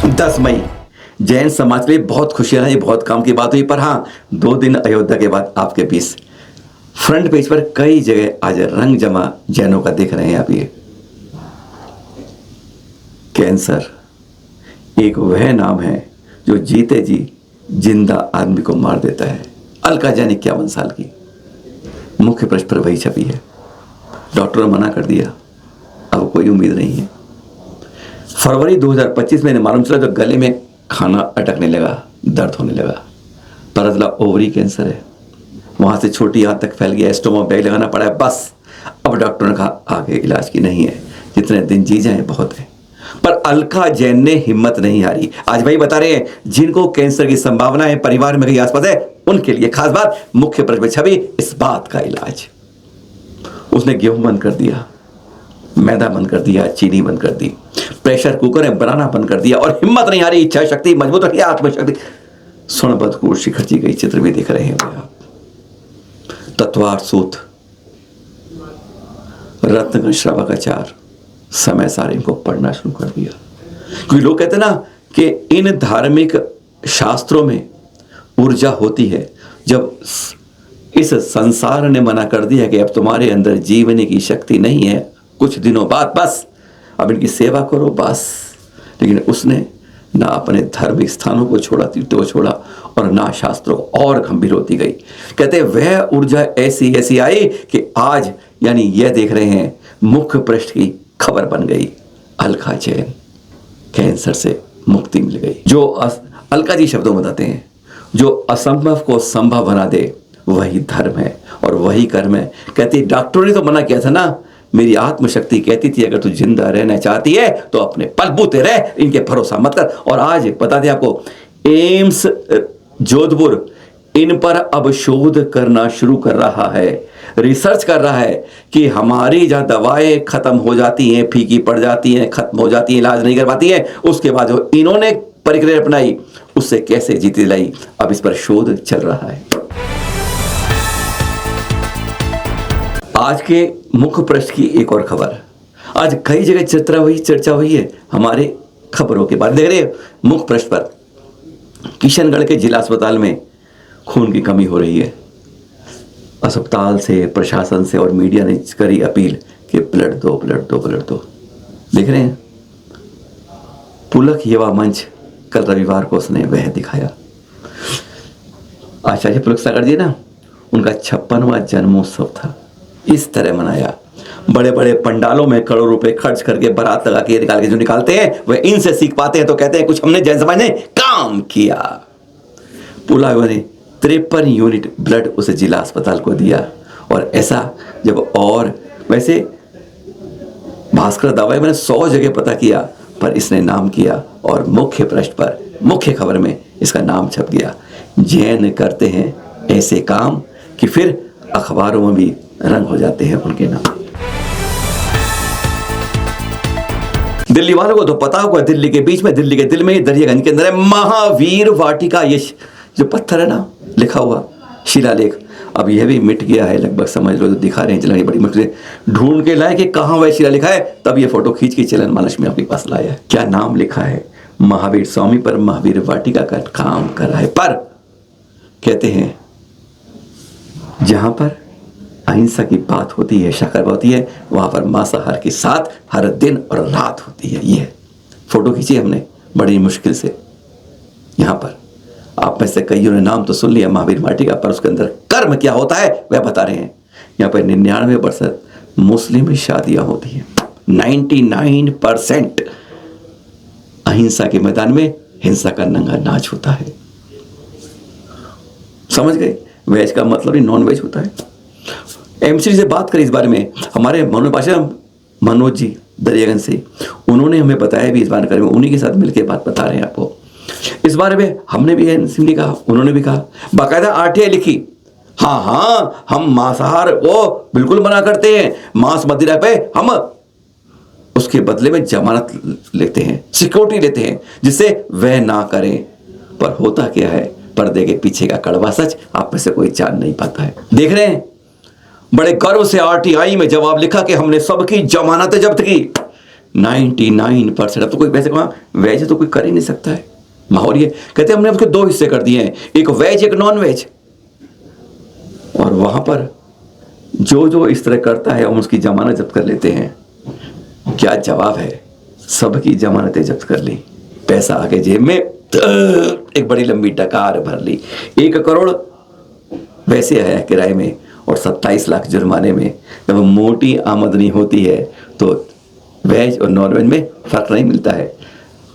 10 मई जैन समाज के लिए बहुत खुशियां है, ये बहुत काम की बात हुई। पर हाँ, 2 दिन अयोध्या के बाद आपके बीच फ्रंट पेज पर कई जगह आज रंग जमा जैनों का देख रहे हैं आप। ये कैंसर एक वह नाम है जो जीते जी जिंदा आदमी को मार देता है। अलका जैन 51 साल की, मुख्य पृष्ठ पर वही छवि है। डॉक्टर ने मना कर दिया, अब कोई उम्मीद नहीं है। फरवरी 2025 में मालूम चला तो गले में खाना अटकने लगा, दर्द होने लगा। पता चला ओवरी कैंसर है, वहां से छोटी हाथ तक फैल गया, स्टोमा बैग लगाना पड़ा है। बस अब डॉक्टर ने कहा आगे इलाज की नहीं है, जितने दिन जी जाए बहुत है। पर अलका जैन ने हिम्मत नहीं हारी। आज भाई बता रहे हैं जिनको कैंसर की संभावना है, परिवार में कहीं आसपास है, उनके लिए खास बात, मुख्य पृष्ठ में छवि इस बात का इलाज। उसने गेहूं बंद कर दिया, मैदा बंद कर दिया, चीनी बंद कर दी, प्रेशर कुकर में बनाना बंद कर दिया, और हिम्मत नहीं हारी, इच्छा शक्ति मजबूत रखी, आत्मशक्ति। सोनभद्र शिखर जी का चित्र भी दिख रहे हैं आप। तत्वार सूत, रत्न श्रावकाचार, समय सारे इनको पढ़ना शुरू कर दिया। क्योंकि लोग कहते हैं ना कि इन धार्मिक शास्त्रों में ऊर्जा होती है जब इस संसार ने मना कर दिया कि अब तुम्हारे अंदर जीवने की शक्ति नहीं है, कुछ दिनों बाद बस अब इनकी सेवा करो बस। लेकिन उसने ना अपने धार्मिक स्थानों को छोड़ा, तीर्थों को छोड़ा, और ना शास्त्रों को, और गंभीर होती गई। कहते वह ऊर्जा ऐसी ऐसी आई कि आज यानी यह देख रहे हैं मुख्य पृष्ठ की खबर बन गई, अलका जैन कैंसर से मुक्ति मिल गई। जो अलका जी शब्दों में बताते हैं, जो असंभव को संभव बना दे वही धर्म है और वही कर्म है। कहती डॉक्टरों ने तो मना किया था ना, मेरी आत्मशक्ति कहती थी अगर तू जिंदा रहना चाहती है तो अपने बलबूते रह, इनके भरोसा मत कर। और आज बता दें आपको, एम्स जोधपुर इन पर अब शोध करना शुरू कर रहा है, रिसर्च कर रहा है कि हमारी जहाँ दवाएं खत्म हो जाती हैं, फीकी पड़ जाती हैं, खत्म हो जाती हैं, इलाज नहीं कर पाती हैं, उसके बाद जो इन्होंने प्रक्रिया अपनाई उससे कैसे जीती लाई, अब इस पर शोध चल रहा है। आज के मुख्य पृष्ठ की एक और खबर, आज कई जगह चर्चा हुई है हमारे खबरों के बारे में। देख रहे हैं मुख्य पृष्ठ पर किशनगढ़ के जिला अस्पताल में खून की कमी हो रही है। अस्पताल से, प्रशासन से और मीडिया ने करी अपील कि ब्लड दो, ब्लड दो, ब्लड दो। देख रहे हैं पुलक युवा मंच कल रविवार को उसने वह दिखाया। आचार्य पुलक सागर जी ना, उनका 56वां जन्मोत्सव था, इस तरह मनाया। बड़े बड़े पंडालों में करोड़ रुपए खर्च करके बारात लगा के निकाल के जो निकालते हैं वह इनसे सीख पाते हैं, तो कहते हैं कुछ हमने जैन समाज ने काम किया। पुलाव ने 53 यूनिट ब्लड उसे जिला अस्पताल को दिया। और ऐसा जब, और वैसे भास्कर दवाई मैंने 100 जगह पता किया, पर इसने नाम किया और मुख्य पृष्ठ पर, मुख्य खबर में इसका नाम छप गया। जैन करते हैं ऐसे काम कि फिर अखबारों में भी रंग हो जाते हैं उनके नाम। दिल्ली वालों को तो पता होगा, दिल्ली के बीच में, दिल्ली के दिल में, दरियागंज के अंदर है महावीर वाटिका। ये जो पत्थर है ना, लिखा हुआ शिलालेख, अब यह भी मिट गया है लगभग, समझ लो। तो दिखा रहे हैं चलन, बड़ी मुश्किल ढूंढ के लाए कि कहाँ वह शिला लिखा है, तब ये फोटो खींच के चलन मानस में आपके पास लाया है। क्या नाम लिखा है, महावीर स्वामी पर महावीर वाटिका का काम कर रहा है। पर कहते हैं जहां पर अहिंसा की बात होती है, शाकाहार होती है, वहां पर मांसाहार के साथ हर दिन और रात होती है। ये फोटो खींची हमने बड़ी मुश्किल से। यहां पर आप में से कईयों ने नाम तो सुन लिया महावीर वाटिका, पर उसके अंदर कर्म क्या होता है वह बता रहे हैं। यहाँ पर 99% मुस्लिम शादियां होती हैं, 99% अहिंसा के मैदान में हिंसा का नंगा नाच होता है। समझ गए, वेज का मतलब ही नॉन वेज होता है। एमसी से बात करें इस बारे में, हमारे मनोज जी दरियागंज से, उन्होंने हमें बताया भी इस बारे में, उन्हीं के साथ मिलकर बात बता रहे हैं आपको। इस बारे में हमने भी एमसी ने कहा, उन्होंने भी कहा, बाकायदा आरटीआई लिखी। हाँ, हम मांसाहार को बिल्कुल मना करते हैं, मांस मदिरा पे हम उसके बदले में जमानत लेते हैं, सिक्योरिटी लेते हैं, जिससे वह ना करें। पर होता क्या है, पर्दे के पीछे का कड़वा सच आप में से कोई जान नहीं पाता है। देख रहे हैं बड़े गर्व से आरटीआई में जवाब लिखा कि हमने सबकी जमानतें जब्त की। 99%। अब तो कोई वैसे कहाँ वेज तो कोई कर ही नहीं सकता है माहौल ये। कहते हमने उसके 2 हिस्से कर दिए हैं, एक वेज एक नॉन वेज। और वहां पर जो इस तरह करता है हम उसकी जमानत जब्त कर लेते हैं। क्या जवाब है? सबकी जमानतें जब्त कर ली, पैसा आके जेब में, एक बड़ी लंबी डकार भर ली। 1 करोड़ वैसे आया किराए में और 27 लाख जुर्माने में। जब मोटी आमदनी होती है तो वेज और नॉन वेज में फर्क नहीं मिलता है।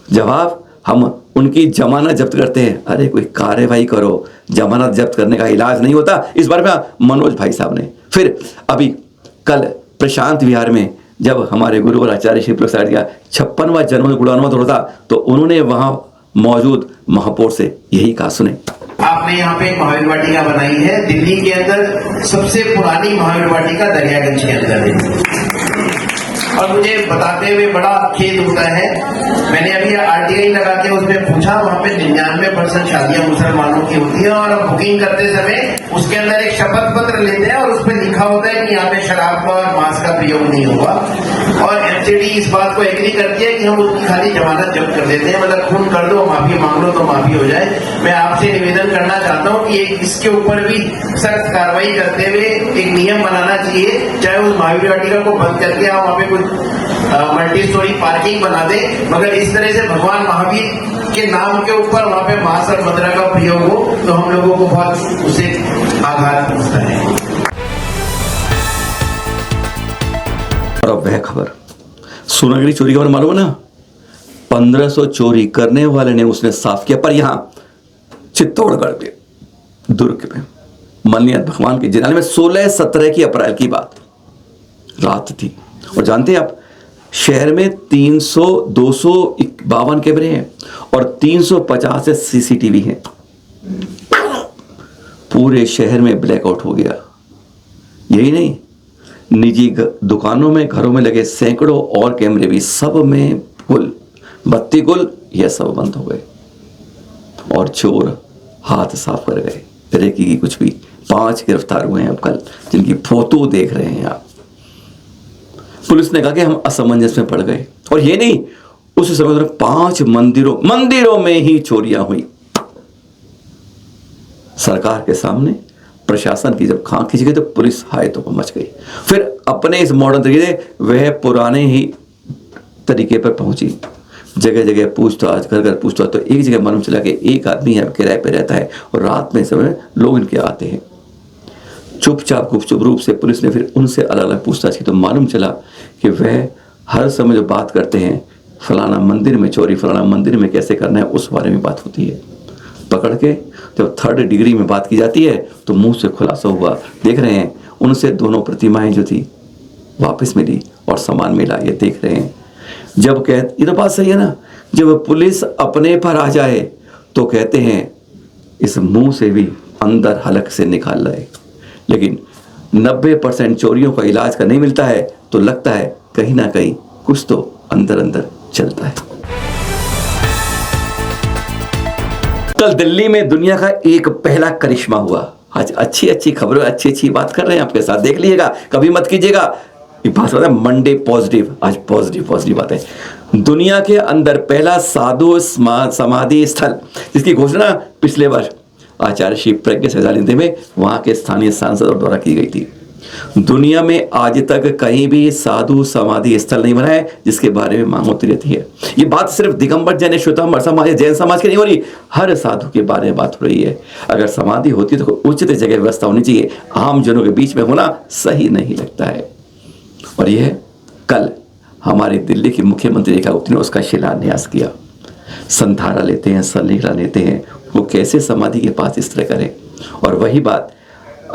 जवाब, हम उनकी जमानत जब्त करते हैं। अरे कोई कार्रवाई करो, जमानत जब्त करने का इलाज नहीं होता। इस बारे में मनोज भाई साहब ने, फिर अभी कल प्रशांत विहार में जब हमारे गुरु और आचार्य श्री प्रसाद का 56वां जन्म गुणानुवाद हो था तो उन्होंने वहां मौजूद महापौर से यही कहा, सुने। आपने यहाँ पे एक महावीर वाटिका बनाई है, दिल्ली के अंदर सबसे पुरानी महावीर वाटिका दरियागंज के अंदर है। और मुझे बताते हुए बड़ा खेद होता है, मैंने अभी आरटीआई लगा के उसमें पूछा, वहाँ पे 99% शादियां मुसलमानों की होती है और बुकिंग करते समय उसके अंदर एक शपथ पत्र लेते हैं और उसमें लिखा होता है कि यहाँ पे शराब का और मांस का प्रयोग नहीं होगा। और एमसीडी इस बात को एग्री करती है कि हम उसकी खाली जमानत जब्त कर देते हैं, मतलब खून कर दो, माफी मांग लो तो माफी हो जाए। मैं आपसे निवेदन करना चाहता हूँ कि इसके ऊपर भी सख्त कार्रवाई करते हुए एक नियम बनाना चाहिए, चाहे उस महावीर वाटिका को बंद करके आप वहाँ पे कुछ मल्टी स्टोरी पार्किंग बना दे, मगर इस तरह से भगवान महावीर के नाम के ऊपर वहाँ पे मांस और मदिरा का प्रयोग हो तो हम लोगों को बहुत उसे आघात पहुंचता है। और अब वह खबर, सोनागिरी चोरी की खबर मालूम है ना? 1500 चोरी करने वाले ने उसने साफ किया। पर यहां चित्तौड़गढ़ के दुर्ग में मलनिया भगवान के जिनाले में 16-17 की अप्रैल की बात रात थी। और जानते हैं आप, शहर में 252 कैमरे हैं और 350 सीसीटीवी हैं। पूरे शहर में ब्लैकआउट हो गया। यही नहीं, निजी दुकानों में, घरों में लगे सैकड़ों और कैमरे भी, सब में गुल, बत्ती गुल, यह सब बंद हो गए। और चोर हाथ साफ कर गए। रेकी की कुछ भी 5 गिरफ्तार हुए हैं अब कल, जिनकी फोटो देख रहे हैं आप। पुलिस ने कहा कि हम असमंजस में पड़ गए। और ये नहीं, उस समय 5 मंदिरों में ही चोरियां हुई। सरकार के सामने प्रशासन की जब खां खींच गई तो पुलिस हाय तो मच गई। फिर अपने इस मॉडर्न तरीके से वह पुराने ही तरीके पर पहुंची। जगह जगह पूछताछ, घर घर पूछताछ। तो एक जगह मालूम चला कि एक आदमी है किराए पे रहता है और रात में समय लोग इनके आते हैं। चुपचाप गुपचुप रूप से पुलिस ने फिर उनसे अलग अलग पूछताछ की तो मालूम चला कि वह हर समय जो बात करते हैं, फलाना मंदिर में चोरी, फलाना मंदिर में कैसे करना है, उस बारे में बात होती है। पकड़ के जब 3rd डिग्री में बात की जाती है तो मुंह से खुलासा हुआ। देख रहे हैं, उनसे दोनों प्रतिमाएं जो थी वापस मिली और सामान मिला, ये देख रहे हैं। जब ये तो बात सही है ना, जब पुलिस अपने पर आ जाए तो कहते हैं इस मुंह से भी अंदर हलक से निकाल लाए। लेकिन 90% चोरियों का इलाज का नहीं मिलता है तो लगता है कहीं ना कहीं कुछ तो अंदर अंदर चलता है। कल दिल्ली में दुनिया का एक पहला करिश्मा हुआ। आज अच्छी खबरें, अच्छी बात कर रहे हैं आपके साथ, देख लीजिएगा, कभी मत कीजिएगा। भाषा है मंडे पॉजिटिव, आज पॉजिटिव बात है। दुनिया के अंदर पहला साधु समाधि स्थल, जिसकी घोषणा पिछले वर्ष आचार्य श्री प्रज्ञ सहजानंद में वहां के स्थानीय सांसद द्वारा की गई थी। दुनिया में आज तक कहीं भी साधु समाधि स्थल नहीं बना है जिसके बारे में मांग होती रहती है। ये बात सिर्फ दिगंबर जैन श्वेतांबर समाज, जैन समाज की नहीं हो रही, हर साधु के बारे में बात हो रही है। अगर समाधि होती तो उचित जगह व्यवस्था होनी चाहिए, आम जनों के बीच में होना सही नहीं लगता है। और यह कल हमारी दिल्ली की मुख्यमंत्री रेखा गुप्ता ने उसका शिलान्यास किया। संधारा लेते हैं, सलीला लेते हैं, वो कैसे समाधि के पास इस तरह करें। और वही बात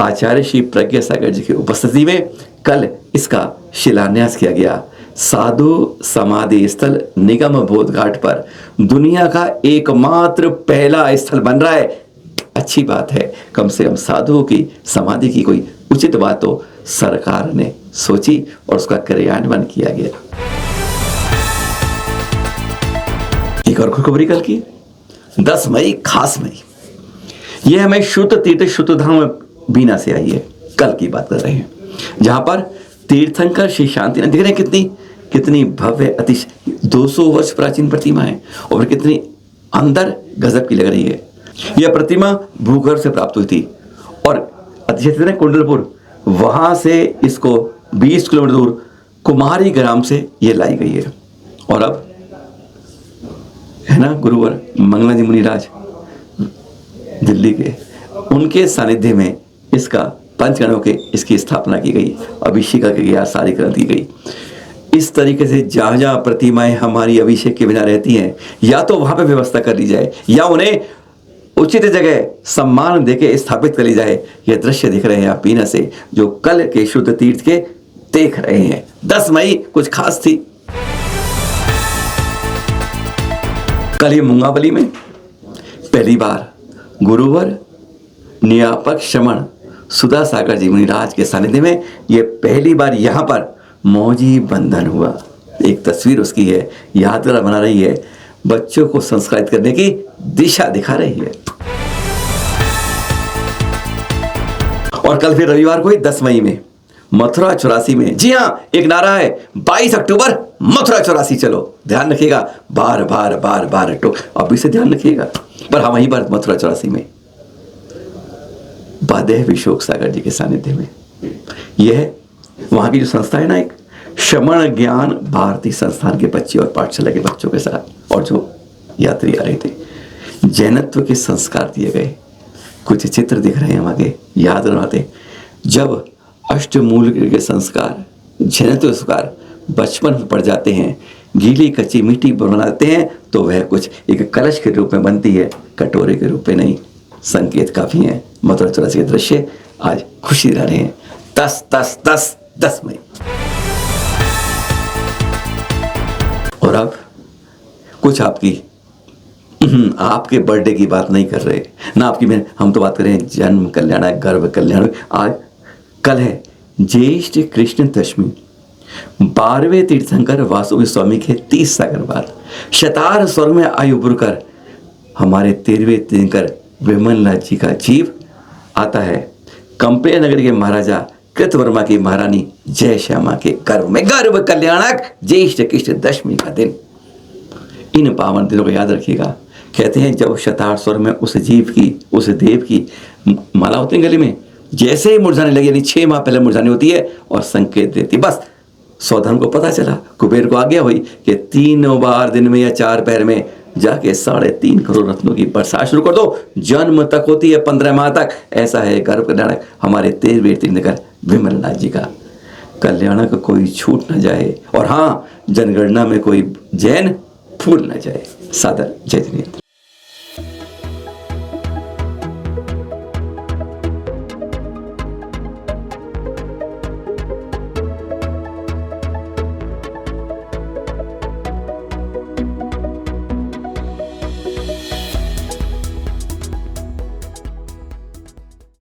आचार्य श्री प्रज्ञ सागर जी की उपस्थिति में कल इसका शिलान्यास किया गया। साधु समाधि स्थल निगम बोध घाट पर दुनिया का एकमात्र पहला स्थल बन रहा है। अच्छी बात है, कम से कम साधुओं की समाधि की कोई उचित बात तो सरकार ने सोची और उसका क्रियान्वयन किया गया। एक और खुशखबरी कल की 10 मई खास मई, यह हमें शुद्ध तीर्थ शुद्ध धाम बीना से आई है। कल की बात कर रहे हैं, जहां पर तीर्थंकर श्री शांति दिख रहे हैं, कितनी कितनी भव्य अति 200 वर्ष प्राचीन प्रतिमा है और फिर कितनी अंदर गजब की लग रही है। यह प्रतिमा भूगर्भ से प्राप्त हुई थी और अतिशय कुंडलपुर, वहां से इसको 20 किलोमीटर दूर कुमारी ग्राम से ये लाई गई है। और अब है ना गुरुवर मंगलाजी मुनिराज दिल्ली के, उनके सानिध्य में इसका पंचगणों के इसकी स्थापना की गई, अभिषेक की गई, आसारीकरण की गई। इस तरीके से जहाँ जहाँ प्रतिमाएं हमारी अभिषेक के बिना रहती हैं, या तो वहाँ पे व्यवस्था कर ली जाए या उन्हें उचित जगह सम्मान देके स्थापित कर ली जाए। यह दृश्य दिख रहे हैं आप पीना से, जो कल के शुद्ध तीर्थ के देख रहे हैं। 10 मई कुछ खास थी। कल ही मुंगावली में पहली बार गुरुवर नियापक श्रमण सुधा सागर जी मुनिराज के सानिध्य में यह पहली बार यहाँ पर मौजी बंधन हुआ। एक तस्वीर उसकी है, यादगार बना रही है, बच्चों को संस्कारित करने की दिशा दिखा रही है। और कल फिर रविवार को ही 10 मई में मथुरा 84 में, जी हाँ, एक नारा है 22 अक्टूबर मथुरा 84 चलो। ध्यान रखिएगा, बार बार बार बार अभी से ध्यान रखिएगा। पर हम वहीं पर मथुरा 84 में बादेह विशोक सागर जी के सानिध्य में, यह वहां की जो संस्था है ना, एक श्रमण ज्ञान भारती संस्थान के बच्चे और पाठशाला के बच्चों के साथ, और जो यात्री आ रहे थे, जैनत्व के संस्कार दिए गए। कुछ चित्र दिख रहे हैं वहां के, याद रखते जब अष्टमूल के संस्कार, जैनत्व संस्कार बचपन में पड़ जाते हैं, गीली कच्ची मिट्टी बनाते हैं, तो वह कुछ एक कलश के रूप में बनती है, कटोरे के रूप में नहीं। संकेत काफी है। मथुरा 84 के दृश्य आज खुशी रह रहे हैं। 10 मई। और अब कुछ आपके बर्थडे की बात नहीं कर रहे ना, आपकी मैं, हम तो बात कर रहे हैं जन्म कल्याण, गर्भ कल्याण। आज कल है ज्येष्ठ कृष्ण दशमी, 12वें तीर्थंकर वासुदेव स्वामी के 30 सागर बाद शतार स्वर्ग में आयु बुरकर हमारे 13वें तीर्थंकर विमलनाथ जी का जीव आता है कंपे नगर के महाराजा कृतवर्मा की महारानी जय श्यामा के गर्भ में। गर्भ कल्याणक ज्येष्ठ कृष्ण दशमी का दिन। इन पावन दिनों को याद रखिएगा। कहते हैं जब शतार स्वर में उस जीव की, उस देव की माला होती है गले में, जैसे ही मुरझाने लगी, यानी 6 माह पहले मुरझानी होती है और संकेत देती, बस सौधन को पता चला, कुबेर को आज्ञा हुई कि 3 बार दिन में या 4 पैर में जाके 3.5 करोड़ रत्नों की बरसात शुरू कर दो। जन्म तक होती है 15 माह तक। ऐसा है गर्भ कल्याणक हमारे 13वें तीर्थंकर विमलनाथ जी का। कल्याणक कोई छूट न जाए, और हाँ, जनगणना में कोई जैन भूल न जाए। सादर जय जिनेन्द्र।